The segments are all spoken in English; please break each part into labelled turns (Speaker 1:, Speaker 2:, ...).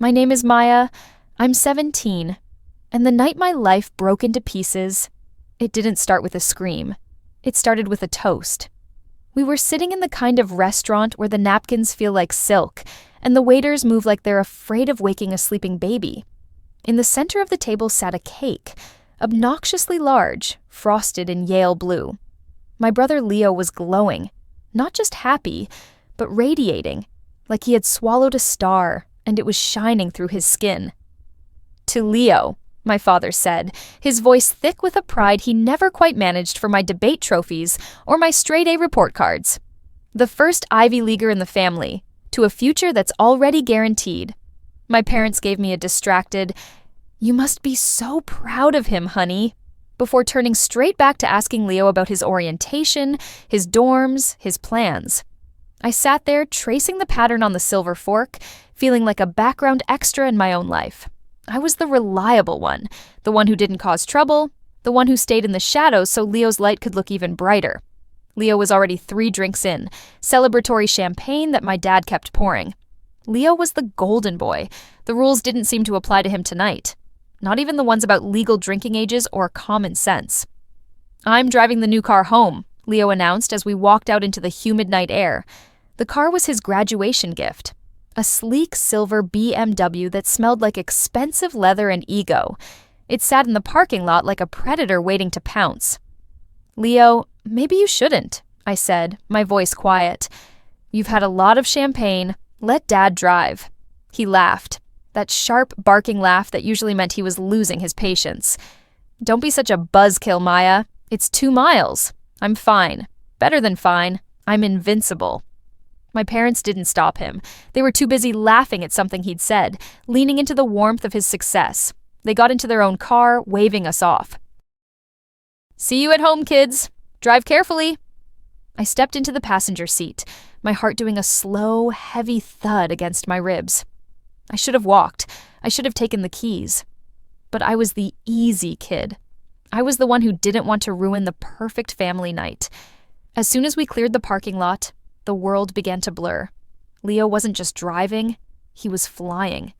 Speaker 1: My name is Maya. I'm 17. And the night my life broke into pieces, it didn't start with a scream. It started with a toast. We were sitting in the kind of restaurant where the napkins feel like silk, and the waiters move like they're afraid of waking a sleeping baby. In the center of the table sat a cake, obnoxiously large, frosted in Yale blue. My brother Leo was glowing, not just happy, but radiating, like he had swallowed a star, and it was shining through his skin. "To Leo," my father said, his voice thick with a pride he never quite managed for my debate trophies or my straight-A report cards. "The first Ivy Leaguer in the family, to a future that's already guaranteed." My parents gave me a distracted, "You must be so proud of him, honey," before turning straight back to asking Leo about his orientation, his dorms, his plans. I sat there tracing the pattern on the silver fork, feeling like a background extra in my own life. I was the reliable one, the one who didn't cause trouble, the one who stayed in the shadows so Leo's light could look even brighter. Leo was already 3 drinks in, celebratory champagne that my dad kept pouring. Leo was the golden boy. The rules didn't seem to apply to him tonight. Not even the ones about legal drinking ages or common sense. "I'm driving the new car home," Leo announced as we walked out into the humid night air. The car was his graduation gift. A sleek silver BMW that smelled like expensive leather and ego. It sat in the parking lot like a predator waiting to pounce. "Leo, maybe you shouldn't," I said, my voice quiet. "You've had a lot of champagne. Let Dad drive." He laughed. That sharp, barking laugh that usually meant he was losing his patience. "Don't be such a buzzkill, Maya. It's 2 miles. I'm fine. Better than fine. I'm invincible." My parents didn't stop him. They were too busy laughing at something he'd said, leaning into the warmth of his success. They got into their own car, waving us off. "See you at home, kids. Drive carefully." I stepped into the passenger seat, my heart doing a slow, heavy thud against my ribs. I should have walked. I should have taken the keys. But I was the easy kid. I was the one who didn't want to ruin the perfect family night. As soon as we cleared the parking lot, the world began to blur. Leo wasn't just driving, he was flying.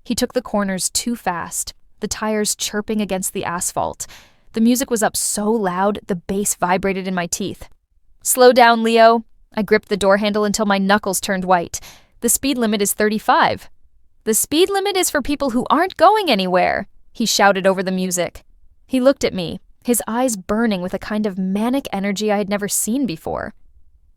Speaker 1: He took the corners too fast, the tires chirping against the asphalt. The music was up so loud, the bass vibrated in my teeth. "Slow down, Leo." I gripped the door handle until my knuckles turned white. "The speed limit is 35. "The speed limit is for people who aren't going anywhere," he shouted over the music. He looked at me, his eyes burning with a kind of manic energy I had never seen before.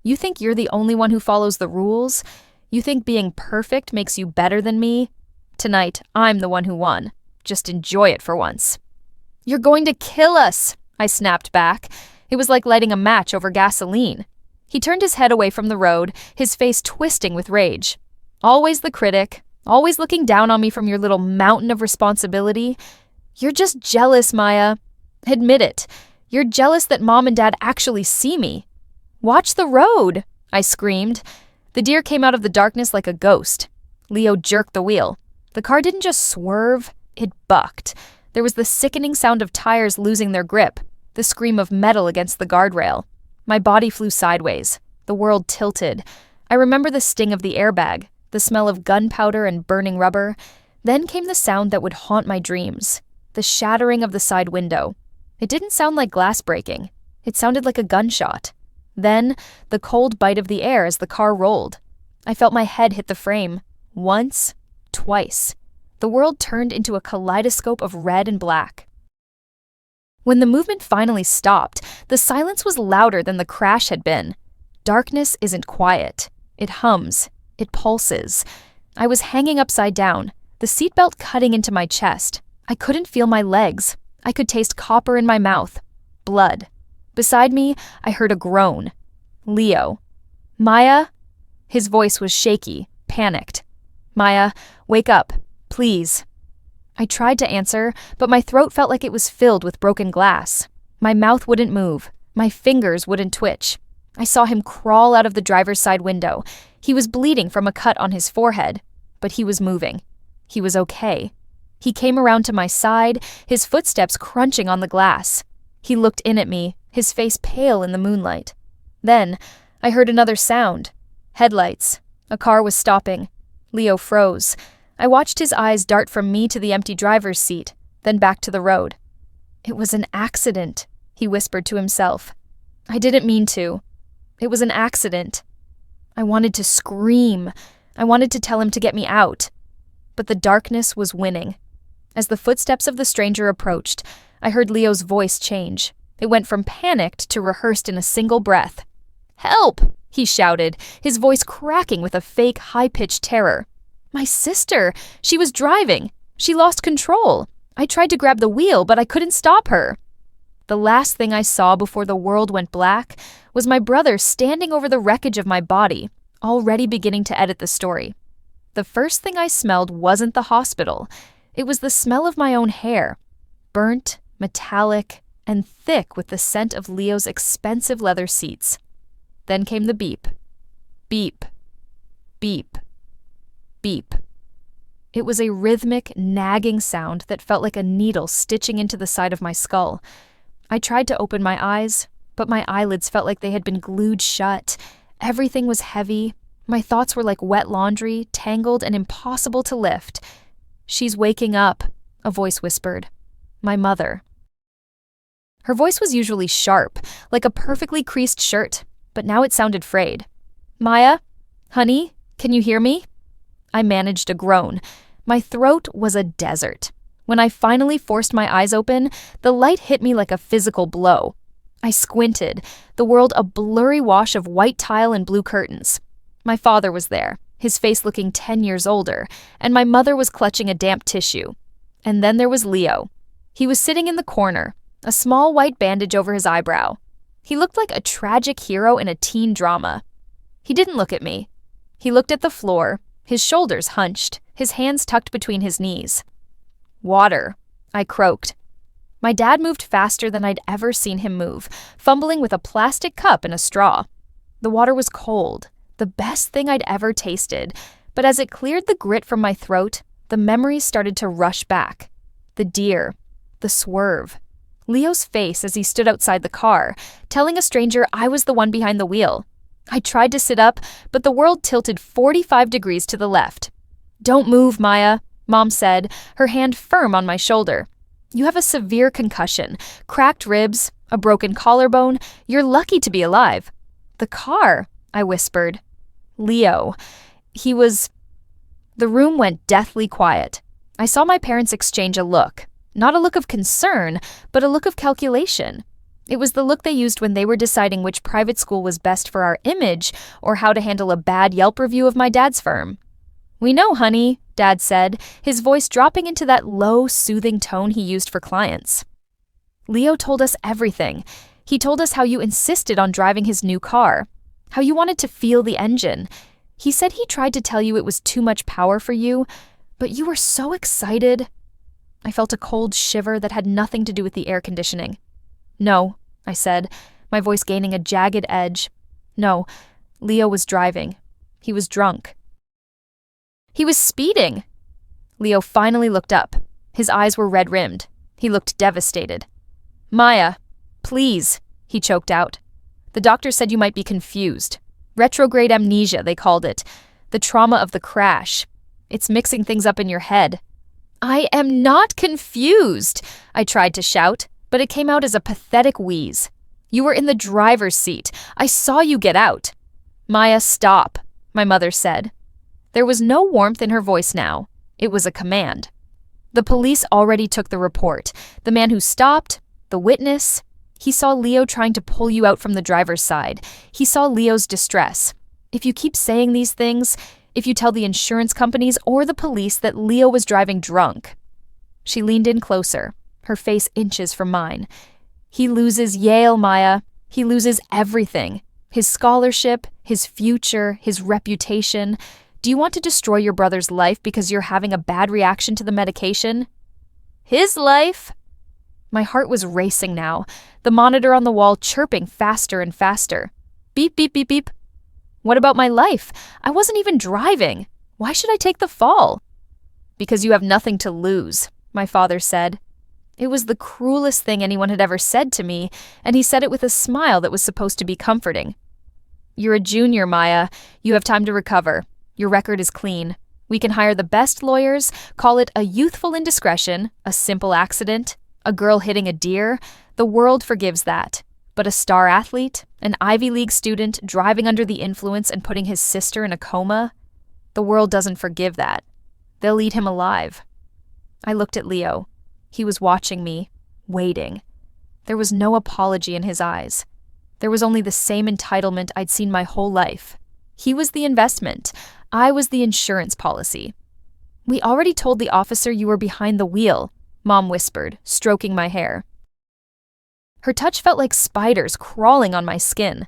Speaker 1: "You think you're the only one who follows the rules? You think being perfect makes you better than me? Tonight, I'm the one who won. Just enjoy it for once." "You're going to kill us," I snapped back. It was like lighting a match over gasoline. He turned his head away from the road, his face twisting with rage. "Always the critic. Always looking down on me from your little mountain of responsibility. You're just jealous, Maya. Admit it. You're jealous that Mom and Dad actually see me." "Watch the road," I screamed. The deer came out of the darkness like a ghost. Leo jerked the wheel. The car didn't just swerve, it bucked. There was the sickening sound of tires losing their grip, the scream of metal against the guardrail. My body flew sideways. The world tilted. I remember the sting of the airbag, the smell of gunpowder and burning rubber. Then came the sound that would haunt my dreams, the shattering of the side window. It didn't sound like glass breaking. It sounded like a gunshot. Then, the cold bite of the air as the car rolled. I felt my head hit the frame. Once, twice. The world turned into a kaleidoscope of red and black. When the movement finally stopped, the silence was louder than the crash had been. Darkness isn't quiet. It hums. It pulses. I was hanging upside down, the seatbelt cutting into my chest. I couldn't feel my legs. I could taste copper in my mouth. Blood. Beside me, I heard a groan. Leo. "Maya?" His voice was shaky, panicked. "Maya, wake up, please." I tried to answer, but my throat felt like it was filled with broken glass. My mouth wouldn't move. My fingers wouldn't twitch. I saw him crawl out of the driver's side window. He was bleeding from a cut on his forehead, but he was moving. He was okay. He came around to my side, his footsteps crunching on the glass. He looked in at me, his face pale in the moonlight. Then, I heard another sound. Headlights. A car was stopping. Leo froze. I watched his eyes dart from me to the empty driver's seat, then back to the road. "It was an accident," he whispered to himself. "I didn't mean to. It was an accident." I wanted to scream. I wanted to tell him to get me out. But the darkness was winning. As the footsteps of the stranger approached, I heard Leo's voice change. It went from panicked to rehearsed in a single breath. "Help!" he shouted, his voice cracking with a fake, high-pitched terror. "My sister! She was driving! She lost control! I tried to grab the wheel, but I couldn't stop her!" The last thing I saw before the world went black was my brother standing over the wreckage of my body, already beginning to edit the story. The first thing I smelled wasn't the hospital. It was the smell of my own hair, burnt, metallic, and thick with the scent of Leo's expensive leather seats. Then came the beep. Beep. Beep. Beep. It was a rhythmic, nagging sound that felt like a needle stitching into the side of my skull. I tried to open my eyes, but my eyelids felt like they had been glued shut. Everything was heavy. My thoughts were like wet laundry, tangled and impossible to lift. "She's waking up," a voice whispered. My mother. Her voice was usually sharp, like a perfectly creased shirt, but now it sounded frayed. "Maya? Honey? Can you hear me?" I managed a groan. My throat was a desert. When I finally forced my eyes open, the light hit me like a physical blow. I squinted, the world a blurry wash of white tile and blue curtains. My father was there, his face looking 10 years older, and my mother was clutching a damp tissue. And then there was Leo. He was sitting in the corner, a small white bandage over his eyebrow. He looked like a tragic hero in a teen drama. He didn't look at me. He looked at the floor, his shoulders hunched, his hands tucked between his knees. "Water," I croaked. My dad moved faster than I'd ever seen him move, fumbling with a plastic cup and a straw. The water was cold, the best thing I'd ever tasted, but as it cleared the grit from my throat, the memories started to rush back. The deer, the swerve, Leo's face as he stood outside the car, telling a stranger I was the one behind the wheel. I tried to sit up, but the world tilted 45 degrees to the left. "Don't move, Maya," Mom said, her hand firm on my shoulder. "You have a severe concussion, cracked ribs, a broken collarbone. You're lucky to be alive." "The car," I whispered. "Leo. He was—" The room went deathly quiet. I saw my parents exchange a look. Not a look of concern, but a look of calculation. It was the look they used when they were deciding which private school was best for our image or how to handle a bad Yelp review of my dad's firm. "We know, honey," Dad said, his voice dropping into that low, soothing tone he used for clients. "Leo told us everything. He told us how you insisted on driving his new car, how you wanted to feel the engine. He said he tried to tell you it was too much power for you, but you were so excited." I felt a cold shiver that had nothing to do with the air conditioning. "No," I said, my voice gaining a jagged edge. "No, Leo was driving. He was drunk. He was speeding." Leo finally looked up. His eyes were red-rimmed. He looked devastated. "Maya, please," he choked out. "The doctor said you might be confused. Retrograde amnesia, they called it. The trauma of the crash. It's mixing things up in your head." "I am not confused," I tried to shout, but it came out as a pathetic wheeze. "You were in the driver's seat. I saw you get out." "Maya, stop," my mother said. There was no warmth in her voice now. It was a command. The police already took the report. The man who stopped, the witness, he saw Leo trying to pull you out from the driver's side. He saw Leo's distress. If you keep saying these things, if you tell the insurance companies or the police that Leo was driving drunk. She leaned in closer, her face inches from mine. "He loses Yale, Maya. He loses everything. His scholarship, his future, his reputation. Do you want to destroy your brother's life because you're having a bad reaction to the medication?" "His life?" My heart was racing now, the monitor on the wall chirping faster and faster. "Beep, beep, beep, beep." "What about my life? I wasn't even driving. Why should I take the fall?" "Because you have nothing to lose," my father said. It was the cruelest thing anyone had ever said to me, and he said it with a smile that was supposed to be comforting. "You're a junior, Maya. You have time to recover. Your record is clean. We can hire the best lawyers, call it a youthful indiscretion, a simple accident, a girl hitting a deer. The world forgives that. But a star athlete, an Ivy League student driving under the influence and putting his sister in a coma, the world doesn't forgive that. They'll eat him alive. I looked at Leo. He was watching me, waiting. There was no apology in his eyes. There was only the same entitlement I'd seen my whole life. He was the investment. I was the insurance policy. "We already told the officer you were behind the wheel," Mom whispered, stroking my hair. Her touch felt like spiders crawling on my skin.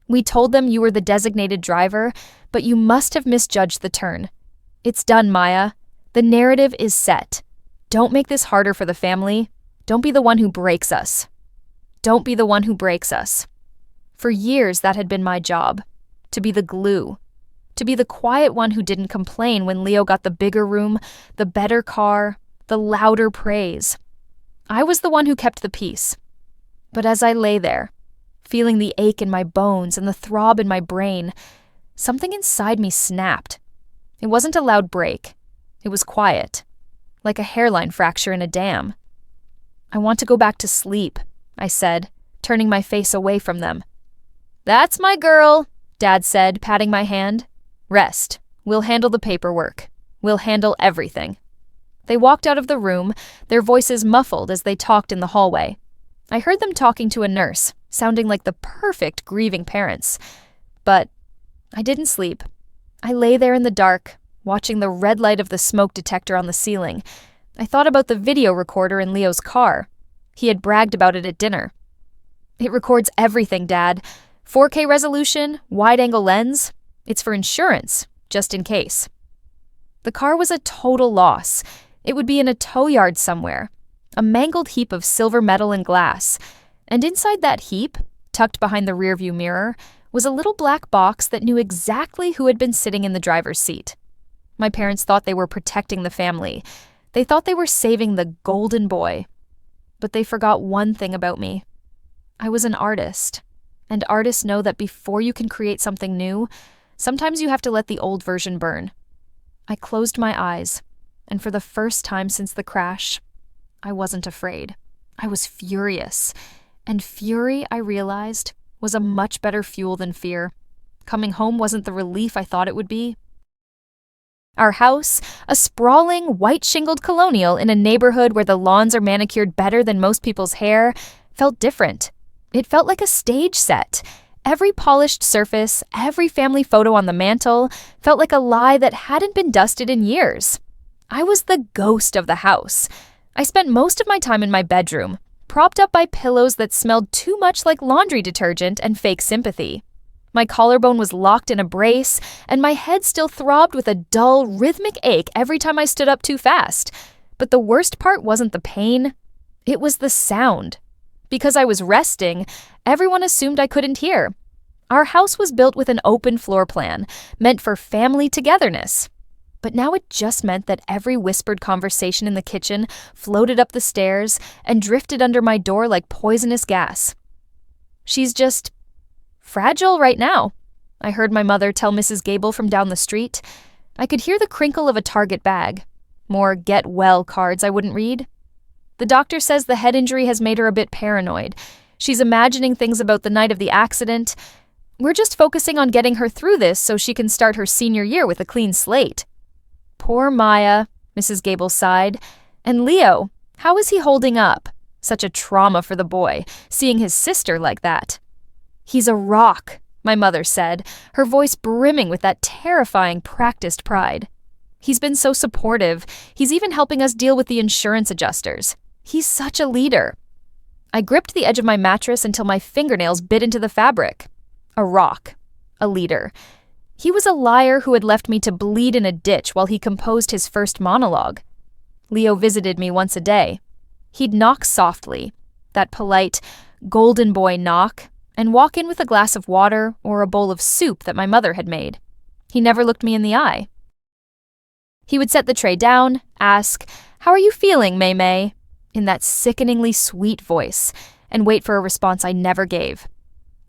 Speaker 1: "We told them you were the designated driver, but you must have misjudged the turn. It's done, Maya. The narrative is set. Don't make this harder for the family. Don't be the one who breaks us. Don't be the one who breaks us." For years, that had been my job. To be the glue. To be the quiet one who didn't complain when Leo got the bigger room, the better car, the louder praise. I was the one who kept the peace. But as I lay there, feeling the ache in my bones and the throb in my brain, something inside me snapped. It wasn't a loud break. It was quiet, like a hairline fracture in a dam. "I want to go back to sleep," I said, turning my face away from them. "That's my girl," Dad said, patting my hand. "Rest. We'll handle the paperwork. We'll handle everything." They walked out of the room, their voices muffled as they talked in the hallway. I heard them talking to a nurse, sounding like the perfect grieving parents. But I didn't sleep. I lay there in the dark, watching the red light of the smoke detector on the ceiling. I thought about the video recorder in Leo's car. He had bragged about it at dinner. "It records everything, Dad. 4K resolution, wide-angle lens. It's for insurance, just in case." The car was a total loss. It would be in a tow yard somewhere, a mangled heap of silver metal and glass. And inside that heap, tucked behind the rearview mirror, was a little black box that knew exactly who had been sitting in the driver's seat. My parents thought they were protecting the family. They thought they were saving the golden boy. But they forgot one thing about me. I was an artist. And artists know that before you can create something new, sometimes you have to let the old version burn. I closed my eyes, and for the first time since the crash, I wasn't afraid. I was furious. And fury, I realized, was a much better fuel than fear. Coming home wasn't the relief I thought it would be. Our house, a sprawling, white-shingled colonial in a neighborhood where the lawns are manicured better than most people's hair, felt different. It felt like a stage set. Every polished surface, every family photo on the mantle, felt like a lie that hadn't been dusted in years. I was the ghost of the house. I spent most of my time in my bedroom, propped up by pillows that smelled too much like laundry detergent and fake sympathy. My collarbone was locked in a brace, and my head still throbbed with a dull, rhythmic ache every time I stood up too fast. But the worst part wasn't the pain. It was the sound. Because I was resting, everyone assumed I couldn't hear. Our house was built with an open floor plan, meant for family togetherness. But now it just meant that every whispered conversation in the kitchen floated up the stairs and drifted under my door like poisonous gas. "She's just fragile right now," I heard my mother tell Mrs. Gable from down the street. I could hear the crinkle of a Target bag. More get well cards I wouldn't read. "The doctor says the head injury has made her a bit paranoid. She's imagining things about the night of the accident. We're just focusing on getting her through this so she can start her senior year with a clean slate." "Poor Maya," Mrs. Gable sighed. "And Leo, how is he holding up? Such a trauma for the boy, seeing his sister like that." "He's a rock," my mother said, her voice brimming with that terrifying practiced pride. "He's been so supportive. He's even helping us deal with the insurance adjusters. He's such a leader." I gripped the edge of my mattress until my fingernails bit into the fabric. A rock. A leader. He was a liar who had left me to bleed in a ditch while he composed his first monologue. Leo visited me once a day. He'd knock softly, that polite, golden boy knock, and walk in with a glass of water or a bowl of soup that my mother had made. He never looked me in the eye. He would set the tray down, ask, "How are you feeling, May May?" in that sickeningly sweet voice, and wait for a response I never gave.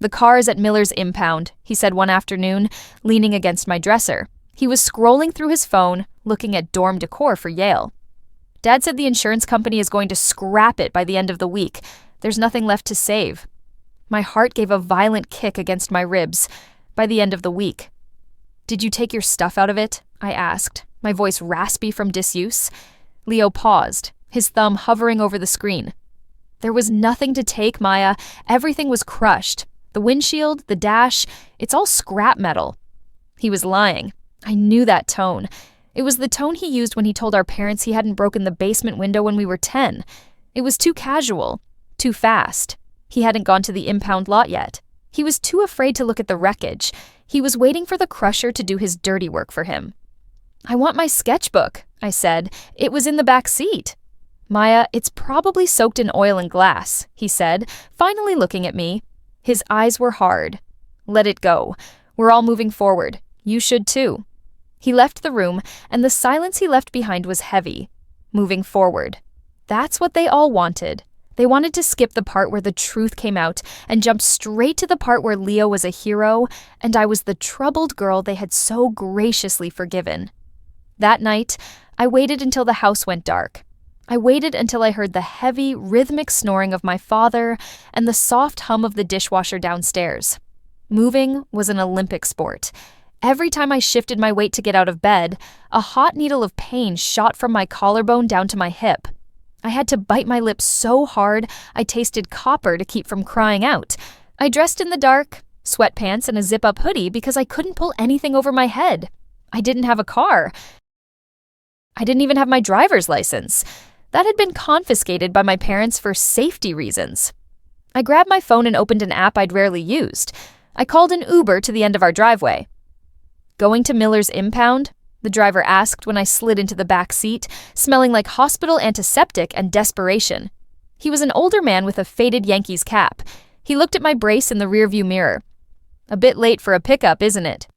Speaker 1: "The car is at Miller's impound," he said one afternoon, leaning against my dresser. He was scrolling through his phone, looking at dorm decor for Yale. Dad said the insurance company is going to scrap it by the end of the week. There's nothing left to save. My heart gave a violent kick against my ribs. By the end of the week. Did you take your stuff out of it? I asked, my voice raspy from disuse. Leo paused, his thumb hovering over the screen. There was nothing to take, Maya. Everything was crushed. The windshield, the dash, it's all scrap metal. He was lying. I knew that tone. It was the tone he used when he told our parents he hadn't broken the basement window when we were 10. It was too casual, too fast. He hadn't gone to the impound lot yet. He was too afraid to look at the wreckage. He was waiting for the crusher to do his dirty work for him. I want my sketchbook, I said. It was in the back seat. Maya, it's probably soaked in oil and glass, he said, finally looking at me. His eyes were hard. Let it go. We're all moving forward. You should too. He left the room, and the silence he left behind was heavy. Moving forward. That's what they all wanted. They wanted to skip the part where the truth came out and jump straight to the part where Leo was a hero and I was the troubled girl they had so graciously forgiven. That night, I waited until the house went dark. I waited until I heard the heavy, rhythmic snoring of my father and the soft hum of the dishwasher downstairs. Moving was an Olympic sport. Every time I shifted my weight to get out of bed, a hot needle of pain shot from my collarbone down to my hip. I had to bite my lips so hard I tasted copper to keep from crying out. I dressed in the dark, sweatpants and a zip-up hoodie because I couldn't pull anything over my head. I didn't have a car. I didn't even have my driver's license. That had been confiscated by my parents for safety reasons. I grabbed my phone and opened an app I'd rarely used. I called an Uber to the end of our driveway. Going to Miller's impound? The driver asked when I slid into the back seat, smelling like hospital antiseptic and desperation. He was an older man with a faded Yankees cap. He looked at my brace in the rearview mirror. A bit late for a pickup, isn't it?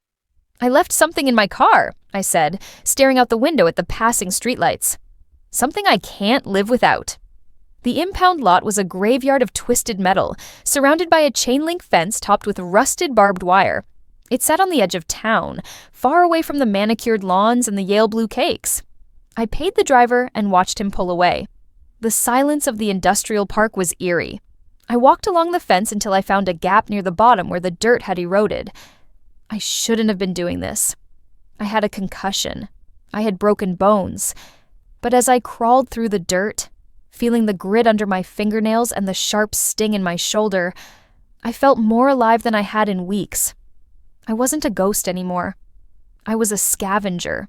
Speaker 1: I left something in my car, I said, staring out the window at the passing streetlights. Something I can't live without. The impound lot was a graveyard of twisted metal, surrounded by a chain-link fence topped with rusted barbed wire. It sat on the edge of town, far away from the manicured lawns and the Yale blue cakes. I paid the driver and watched him pull away. The silence of the industrial park was eerie. I walked along the fence until I found a gap near the bottom where the dirt had eroded. I shouldn't have been doing this. I had a concussion. I had broken bones. But as I crawled through the dirt, feeling the grit under my fingernails and the sharp sting in my shoulder, I felt more alive than I had in weeks. I wasn't a ghost anymore. I was a scavenger.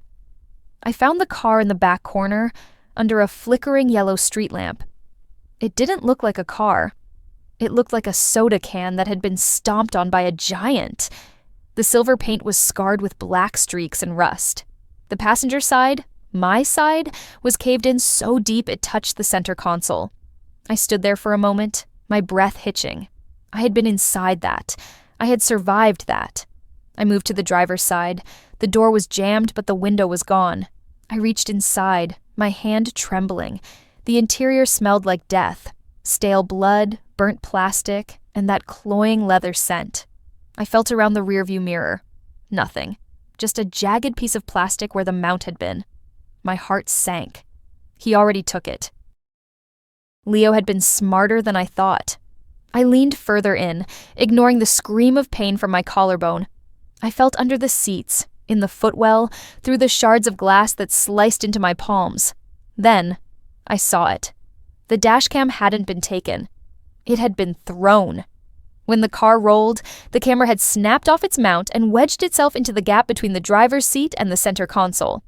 Speaker 1: I found the car in the back corner, under a flickering yellow street lamp. It didn't look like a car. It looked like a soda can that had been stomped on by a giant. The silver paint was scarred with black streaks and rust. The passenger side, my side, was caved in so deep it touched the center console. I stood there for a moment, my breath hitching. I had been inside that. I had survived that. I moved to the driver's side. The door was jammed, but the window was gone. I reached inside, my hand trembling. The interior smelled like death. Stale blood, burnt plastic, and that cloying leather scent. I felt around the rearview mirror. Nothing. Just a jagged piece of plastic where the mount had been. My heart sank. He already took it. Leo had been smarter than I thought. I leaned further in, ignoring the scream of pain from my collarbone. I felt under the seats, in the footwell, through the shards of glass that sliced into my palms. Then, I saw it. The dashcam hadn't been taken. It had been thrown. When the car rolled, the camera had snapped off its mount and wedged itself into the gap between the driver's seat and the center console.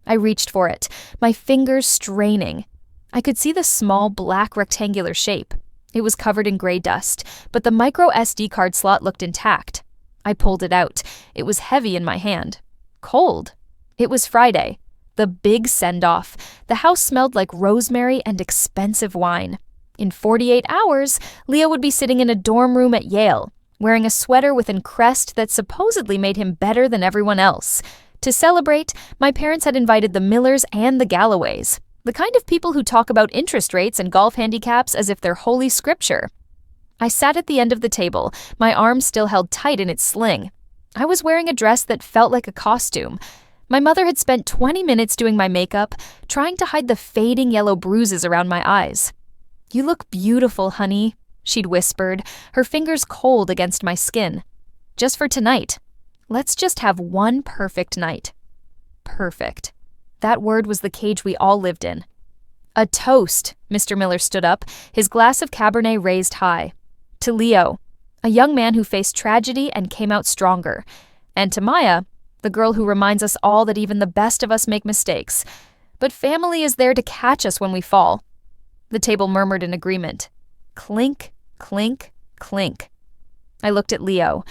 Speaker 1: I reached for it, my fingers straining. I could see the small, black rectangular shape. It was covered in gray dust, but the micro SD card slot looked intact. I pulled it out. It was heavy in my hand. Cold. It was Friday. The big send-off. The house smelled like rosemary and expensive wine. In 48 hours, Leo would be sitting in a dorm room at Yale, wearing a sweater with a crest that supposedly made him better than everyone else. To celebrate, my parents had invited the Millers and the Galloways, the kind of people who talk about interest rates and golf handicaps as if they're holy scripture. I sat at the end of the table, my arm still held tight in its sling. I was wearing a dress that felt like a costume. My mother had spent 20 minutes doing my makeup, trying to hide the fading yellow bruises around my eyes. "You look beautiful, honey," she'd whispered, her fingers cold against my skin. "Just for tonight. Let's just have one perfect night." Perfect. That word was the cage we all lived in. "A toast," Mr. Miller stood up, his glass of Cabernet raised high. "To Leo, a young man who faced tragedy and came out stronger. And to Maya, the girl who reminds us all that even the best of us make mistakes. But family is there to catch us when we fall." The table murmured in agreement. Clink, clink, clink. I looked at Leo.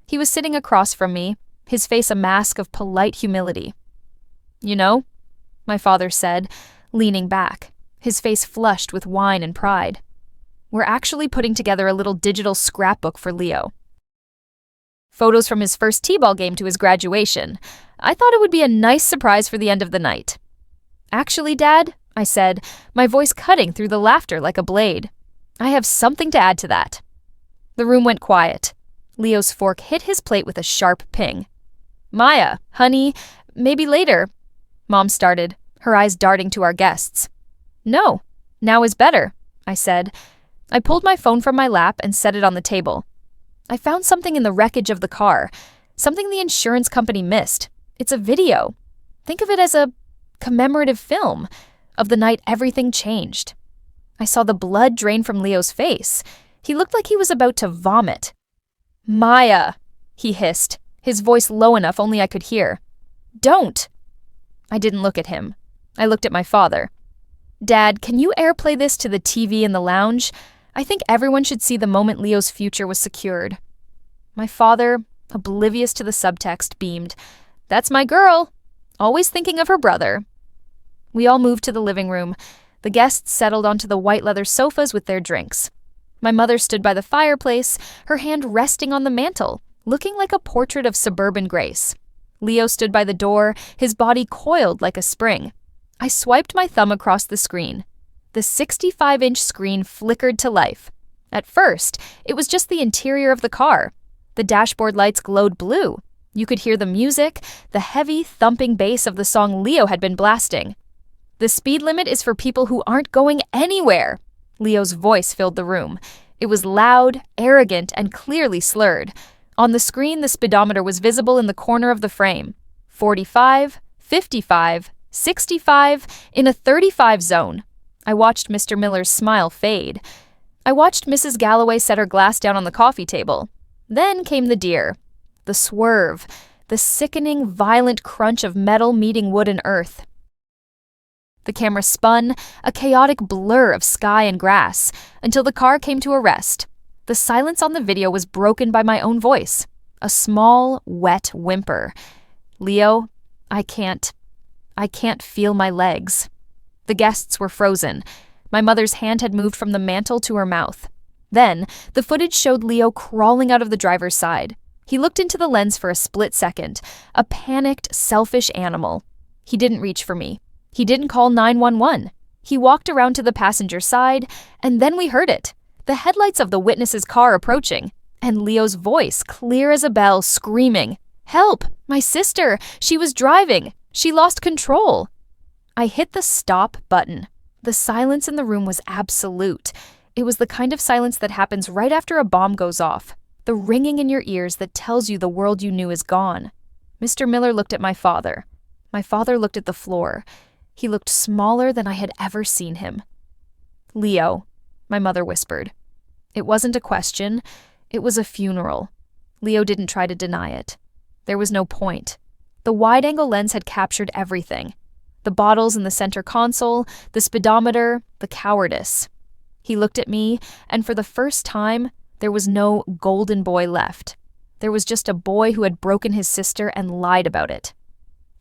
Speaker 1: He was sitting across from me, his face a mask of polite humility. "You know," my father said, leaning back, his face flushed with wine and pride, "we're actually putting together a little digital scrapbook for Leo. Photos from his first t-ball game to his graduation. I thought it would be a nice surprise for the end of the night." "Actually, Dad," I said, my voice cutting through the laughter like a blade, "I have something to add to that." The room went quiet. Leo's fork hit his plate with a sharp ping. "Maya, honey, maybe later," Mom started, her eyes darting to our guests. "No, now is better," I said. I pulled my phone from my lap and set it on the table. I found something in the wreckage of the car, something the insurance company missed. It's a video. Think of it as a commemorative film of the night everything changed. I saw the blood drain from Leo's face. He looked like he was about to vomit. "Maya," he hissed, his voice low enough only I could hear. "Don't." I didn't look at him. I looked at my father. "Dad, can you airplay this to the TV in the lounge? I think everyone should see the moment Leo's future was secured." My father, oblivious to the subtext, beamed. "That's my girl. Always thinking of her brother." We all moved to the living room. The guests settled onto the white leather sofas with their drinks. My mother stood by the fireplace, her hand resting on the mantel, looking like a portrait of suburban grace. Leo stood by the door, his body coiled like a spring. I swiped my thumb across the screen. The 65-inch screen flickered to life. At first, it was just the interior of the car. The dashboard lights glowed blue. You could hear the music, the heavy, thumping bass of the song Leo had been blasting. "The speed limit is for people who aren't going anywhere." Leo's voice filled the room. It was loud, arrogant, and clearly slurred. On the screen, the speedometer was visible in the corner of the frame. 45, 55, 65, in a 35 zone. I watched Mr. Miller's smile fade. I watched Mrs. Galloway set her glass down on the coffee table. Then came the deer. The swerve. The sickening, violent crunch of metal meeting wood and earth. The camera spun, a chaotic blur of sky and grass, until the car came to a rest. The silence on the video was broken by my own voice. A small, wet whimper. "Leo, I can't feel my legs." The guests were frozen. My mother's hand had moved from the mantel to her mouth. Then, the footage showed Leo crawling out of the driver's side. He looked into the lens for a split second, a panicked, selfish animal. He didn't reach for me. He didn't call 911. He walked around to the passenger side, and then we heard it. The headlights of the witness's car approaching, and Leo's voice, clear as a bell, screaming, "Help! My sister! She was driving! She lost control!" I hit the stop button. The silence in the room was absolute. It was the kind of silence that happens right after a bomb goes off, the ringing in your ears that tells you the world you knew is gone. Mr. Miller looked at my father. My father looked at the floor. He looked smaller than I had ever seen him. "Leo," my mother whispered. It wasn't a question. It was a funeral. Leo didn't try to deny it. There was no point. The wide-angle lens had captured everything. The bottles in the center console, the speedometer, the cowardice. He looked at me, and for the first time, there was no golden boy left. There was just a boy who had broken his sister and lied about it.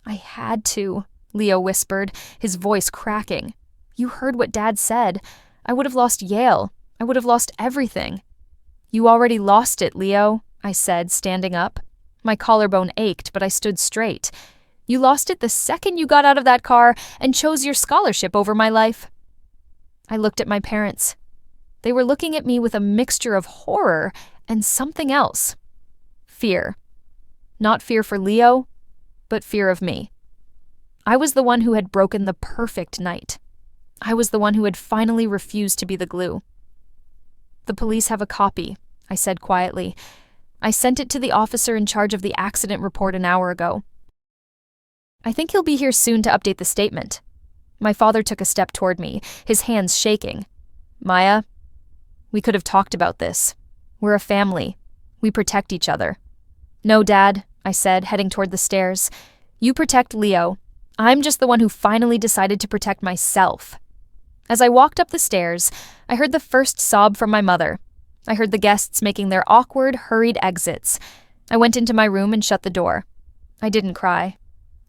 Speaker 1: "I had to," Leo whispered, his voice cracking. "You heard what Dad said. I would have lost Yale. I would have lost everything." "You already lost it, Leo," I said, standing up. My collarbone ached, but I stood straight. "You lost it the second you got out of that car and chose your scholarship over my life." I looked at my parents. They were looking at me with a mixture of horror and something else. Fear. Not fear for Leo, but fear of me. I was the one who had broken the perfect night. I was the one who had finally refused to be the glue. "The police have a copy," I said quietly. "I sent it to the officer in charge of the accident report an hour ago. I think he'll be here soon to update the statement." My father took a step toward me, his hands shaking. "Maya, we could have talked about this. We're a family. We protect each other." "No, Dad," I said, heading toward the stairs. "You protect Leo. I'm just the one who finally decided to protect myself." As I walked up the stairs, I heard the first sob from my mother. I heard the guests making their awkward, hurried exits. I went into my room and shut the door. I didn't cry.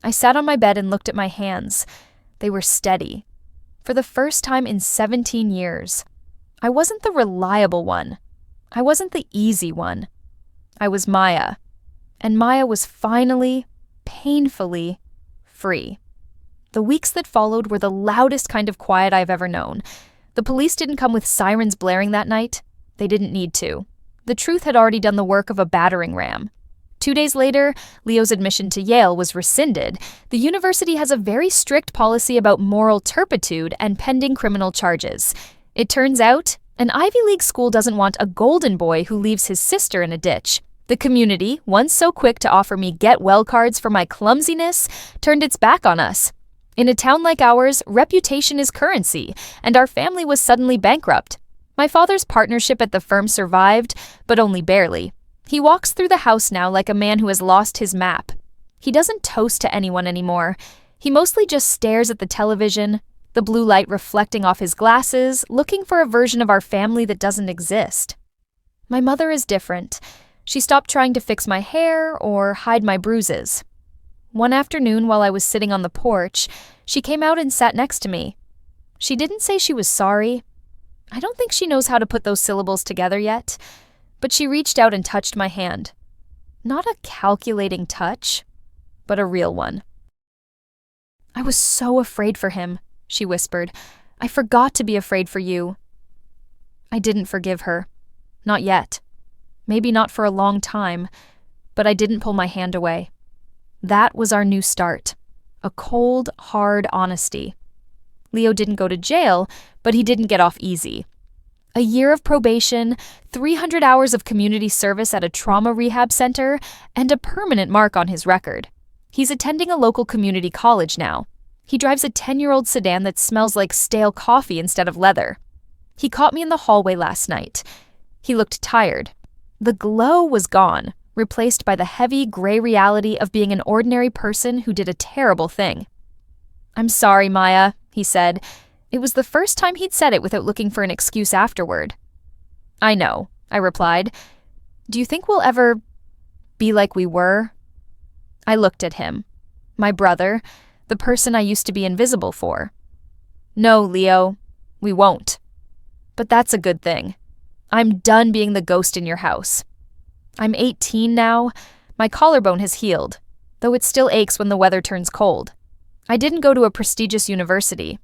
Speaker 1: I sat on my bed and looked at my hands. They were steady. For the first time in 17 years. I wasn't the reliable one. I wasn't the easy one. I was Maya. And Maya was finally, painfully, free. The weeks that followed were the loudest kind of quiet I've ever known. The police didn't come with sirens blaring that night. They didn't need to. The truth had already done the work of a battering ram. 2 days later, Leo's admission to Yale was rescinded. The university has a very strict policy about moral turpitude and pending criminal charges. It turns out, an Ivy League school doesn't want a golden boy who leaves his sister in a ditch. The community, once so quick to offer me get-well cards for my clumsiness, turned its back on us. In a town like ours, reputation is currency, and our family was suddenly bankrupt. My father's partnership at the firm survived, but only barely. He walks through the house now like a man who has lost his map. He doesn't toast to anyone anymore. He mostly just stares at the television, the blue light reflecting off his glasses, looking for a version of our family that doesn't exist. My mother is different. She stopped trying to fix my hair or hide my bruises. One afternoon while I was sitting on the porch, she came out and sat next to me. She didn't say she was sorry. I don't think she knows how to put those syllables together yet, but she reached out and touched my hand. Not a calculating touch, but a real one. "I was so afraid for him," she whispered. "I forgot to be afraid for you." I didn't forgive her. Not yet. Maybe not for a long time, but I didn't pull my hand away. That was our new start. A cold, hard honesty. Leo didn't go to jail, but he didn't get off easy. A year of probation, 300 hours of community service at a trauma rehab center, and a permanent mark on his record. He's attending a local community college now. He drives a 10-year-old sedan that smells like stale coffee instead of leather. He caught me in the hallway last night. He looked tired. The glow was gone, replaced by the heavy, gray reality of being an ordinary person who did a terrible thing. "I'm sorry, Maya," he said. It was the first time he'd said it without looking for an excuse afterward. "I know," I replied. "Do you think we'll ever be like we were?" I looked at him. My brother, the person I used to be invisible for. "No, Leo, we won't. But that's a good thing. I'm done being the ghost in your house. I'm 18 now. My collarbone has healed, though it still aches when the weather turns cold. I didn't go to a prestigious university.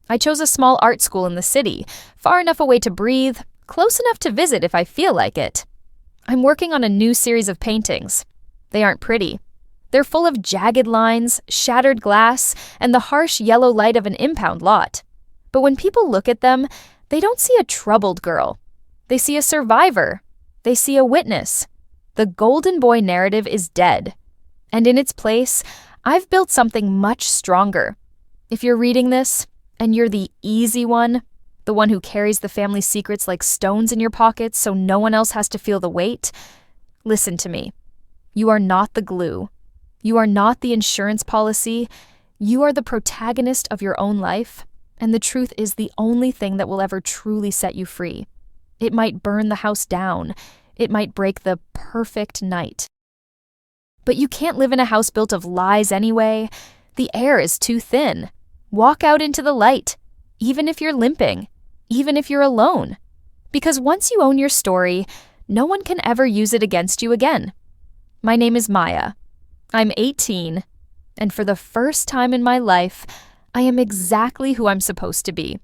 Speaker 1: I chose a small art school in the city, far enough away to breathe, close enough to visit if I feel like it. I'm working on a new series of paintings. They aren't pretty. They're full of jagged lines, shattered glass, and the harsh yellow light of an impound lot. But when people look at them, they don't see a troubled girl. They see a survivor. They see a witness. The golden boy narrative is dead. And in its place, I've built something much stronger. If you're reading this, and you're the easy one, the one who carries the family secrets like stones in your pockets so no one else has to feel the weight, listen to me. You are not the glue. You are not the insurance policy. You are the protagonist of your own life, and the truth is the only thing that will ever truly set you free. It might burn the house down. It might break the perfect night. But you can't live in a house built of lies anyway. The air is too thin. Walk out into the light, even if you're limping, even if you're alone. Because once you own your story, no one can ever use it against you again. My name is Maya. I'm 18, and for the first time in my life, I am exactly who I'm supposed to be.